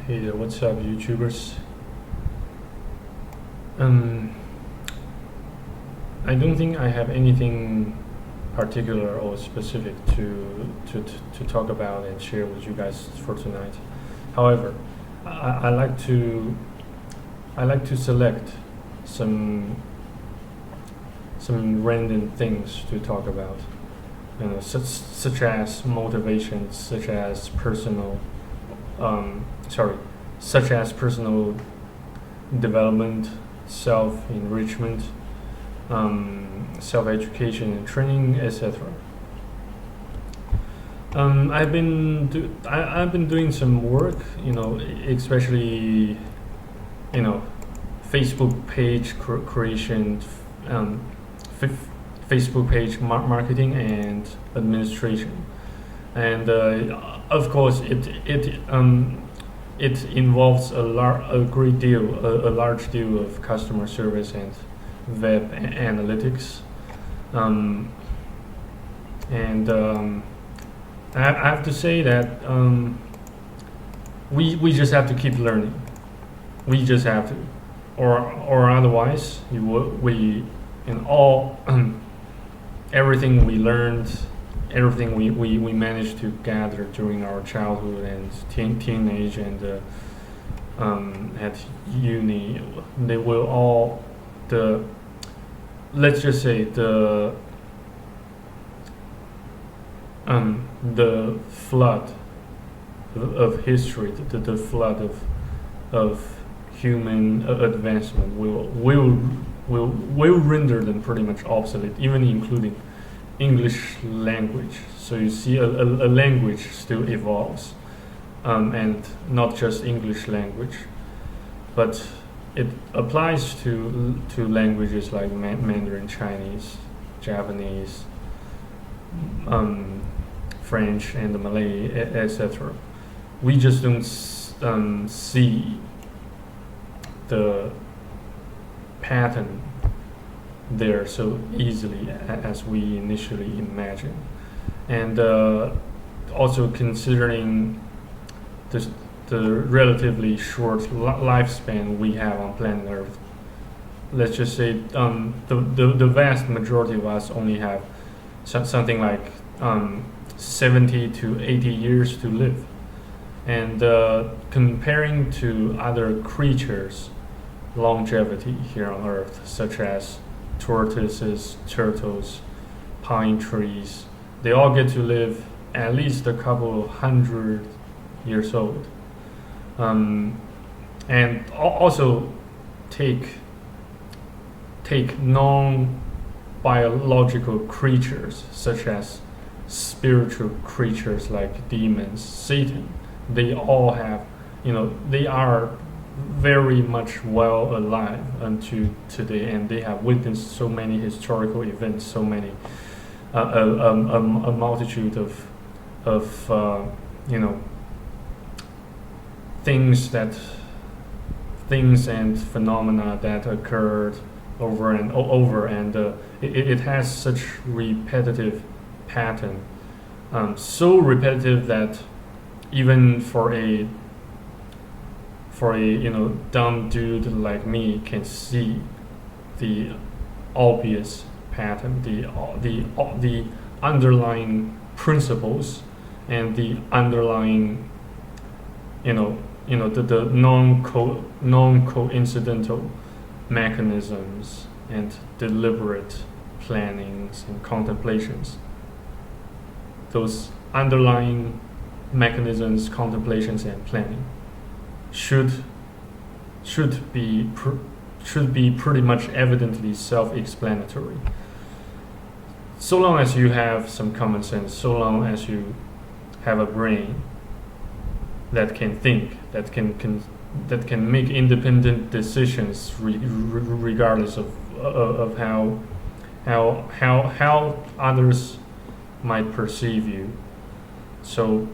Hey there, what's up, YouTubers? Um, I don't think I have anything particular or specific to talk about and share with you guys for tonight. However, I like to select some random things to talk about. Such as motivation, sorry, such as personal development, self enrichment, self education and training, etc. I've been doing some work, especially Facebook page creation, um, Facebook page marketing and administration, and of course it involves a large deal of customer service and web analytics, and I have to say that we just have to keep learning. We just have to, or otherwise we in all everything we learned, everything we managed to gather during our childhood and teenage and at uni, they will all let's just say the flood of history, the flood of human advancement will render them pretty much obsolete, even including English language. So you see, a language still evolves, and not just English language, but it applies to languages like Mandarin Chinese, Japanese, French, and Malay, etc. We just don't see the pattern there so easily as we initially imagined, and also considering the relatively short lifespan we have on planet Earth. Let's just say the vast majority of us only have something like 70 to 80 years to live, and comparing to other creatures' longevity here on Earth, such as tortoises, turtles, pine trees, they all get to live at least a couple hundred years old. And also take non-biological creatures such as spiritual creatures like demons, Satan. They all have, they are very much well alive until today, and they have witnessed so many historical events, so many a multitude of things and phenomena that occurred over and over, and it has such repetitive pattern, so repetitive that even for a dumb dude like me can see the obvious pattern, the underlying principles, and the underlying the non-coincidental mechanisms and deliberate plannings and contemplations. Those underlying mechanisms, contemplations, and planning should be pretty much evidently self-explanatory. So long as you have some common sense, so long as you have a brain that can think, that can make independent decisions regardless of how others might perceive you. So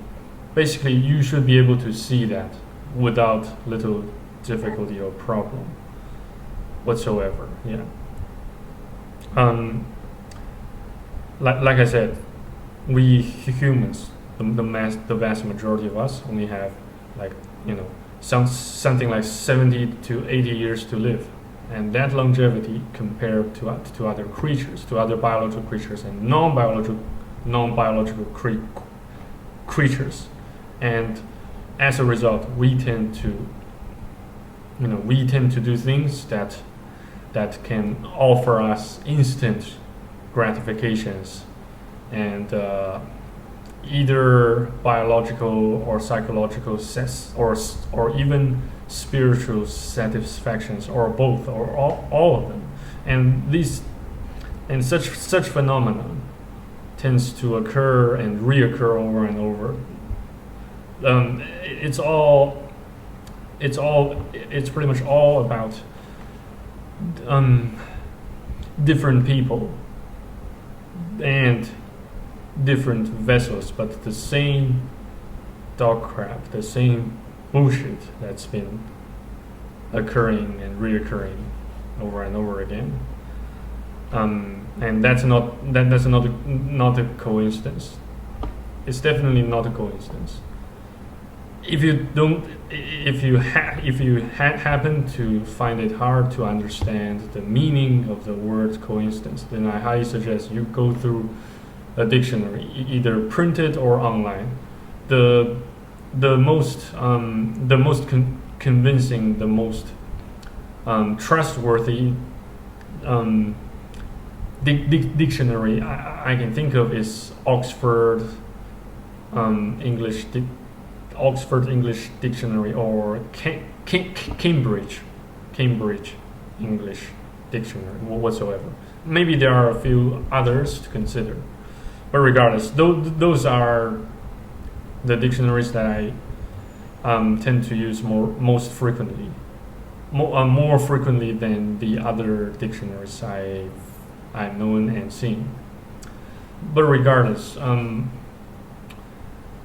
basically, you should be able to see that without little difficulty or problem whatsoever. Yeah. Like I said, we humans, the vast majority of us only have like something like 70 to 80 years to live. And that longevity compared to other creatures, to other biological creatures and non-biological creatures. And as a result, we tend to do things that can offer us instant gratifications and either biological or psychological or even spiritual satisfactions, or both, or all of them. And such phenomenon tends to occur and reoccur over and over. It's pretty much all about different people and different vessels, but the same dog crap, the same bullshit that's been occurring and reoccurring over and over again. And that's not a coincidence. It's definitely not a coincidence. If you happen to find it hard to understand the meaning of the word coincidence, then I highly suggest you go through a dictionary, either printed or online. The most convincing, the most trustworthy dictionary I can think of is Oxford English Dictionary, or Cambridge English Dictionary whatsoever. Maybe there are a few others to consider, but regardless, those are the dictionaries that I tend to use most frequently, more frequently than the other dictionaries I've known and seen. But regardless,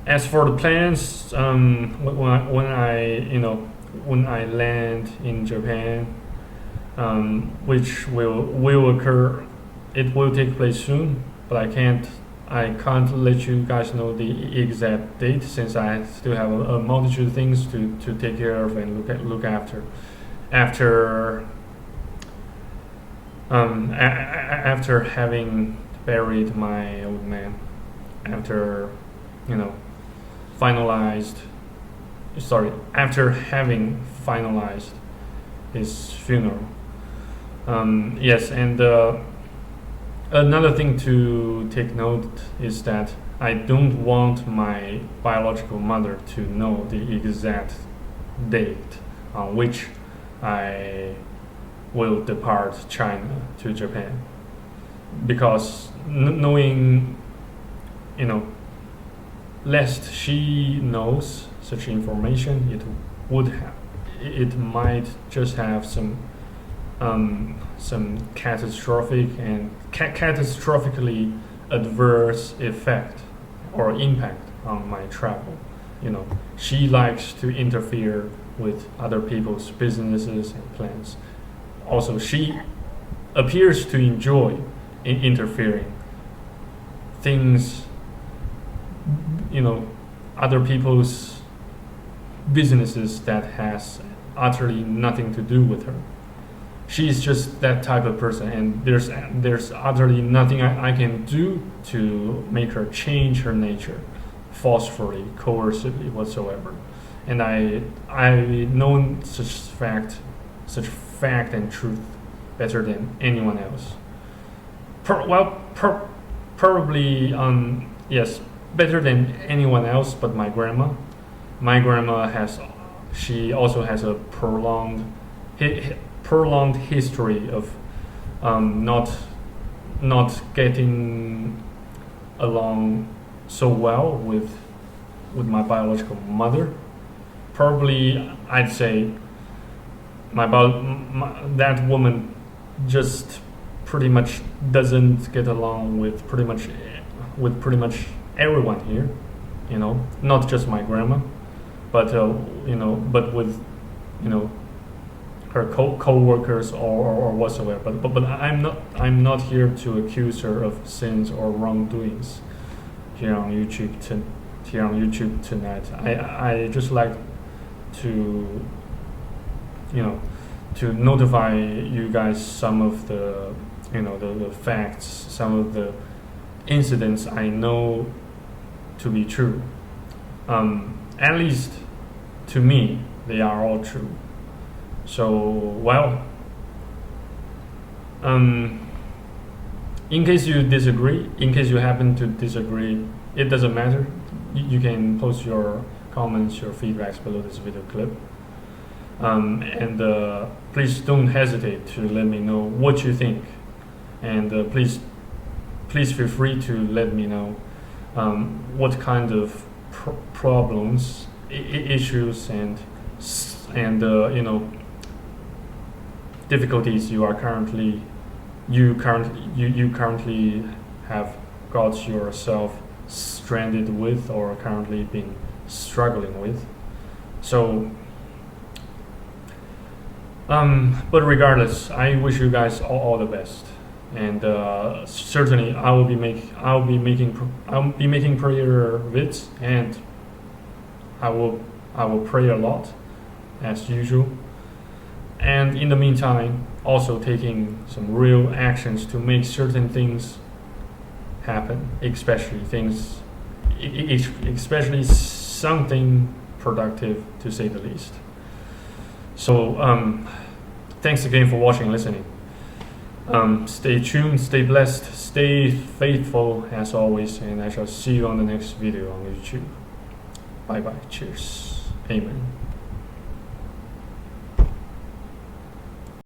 as for the plans, when I land in Japan, which will occur, it will take place soon, but I can't let you guys know the exact date, since I still have a multitude of things to take care of and look after. After having buried my old man, after having finalized his funeral. Yes, and another thing to take note is that I don't want my biological mother to know the exact date on which I will depart China to Japan, because knowing, lest she knows such information, it might just have some catastrophic and catastrophically adverse effect or impact on my travel. She likes to interfere with other people's businesses and plans. Also, she appears to enjoy interfering things, other people's businesses that has utterly nothing to do with her. She's just that type of person, and there's utterly nothing I can do to make her change her nature, forcefully, coercively, whatsoever. And I've known such fact and truth better than anyone else. Probably yes, better than anyone else, but my grandma. My grandma she also has a prolonged history of not getting along so well with my biological mother. Probably, I'd say that woman just pretty much doesn't get along with pretty much everyone here. Not just my grandma, but with her co-workers or whatsoever. But I'm not here to accuse her of sins or wrongdoings here on YouTube tonight. I just like to, you know, to notify you guys some of the, you know, the facts, some of the incidents I know to be true. At least to me, they are all true. So, well, in case you disagree, in case you happen to disagree, it doesn't matter. You can post your comments, your feedbacks below this video clip. And please don't hesitate to let me know what you think. And please feel free to let me know what kind of problems, issues, and you know, difficulties you currently have got yourself stranded with, or currently been struggling with. So, but regardless, I wish you guys all the best, and certainly I'll be making prayer vids, and I will pray a lot as usual. And in the meantime, also taking some real actions to make certain things happen, especially something productive, to say the least. So, thanks again for watching and listening. Stay tuned, stay blessed, stay faithful as always, and I shall see you on the next video on YouTube. Bye bye. Cheers. Amen.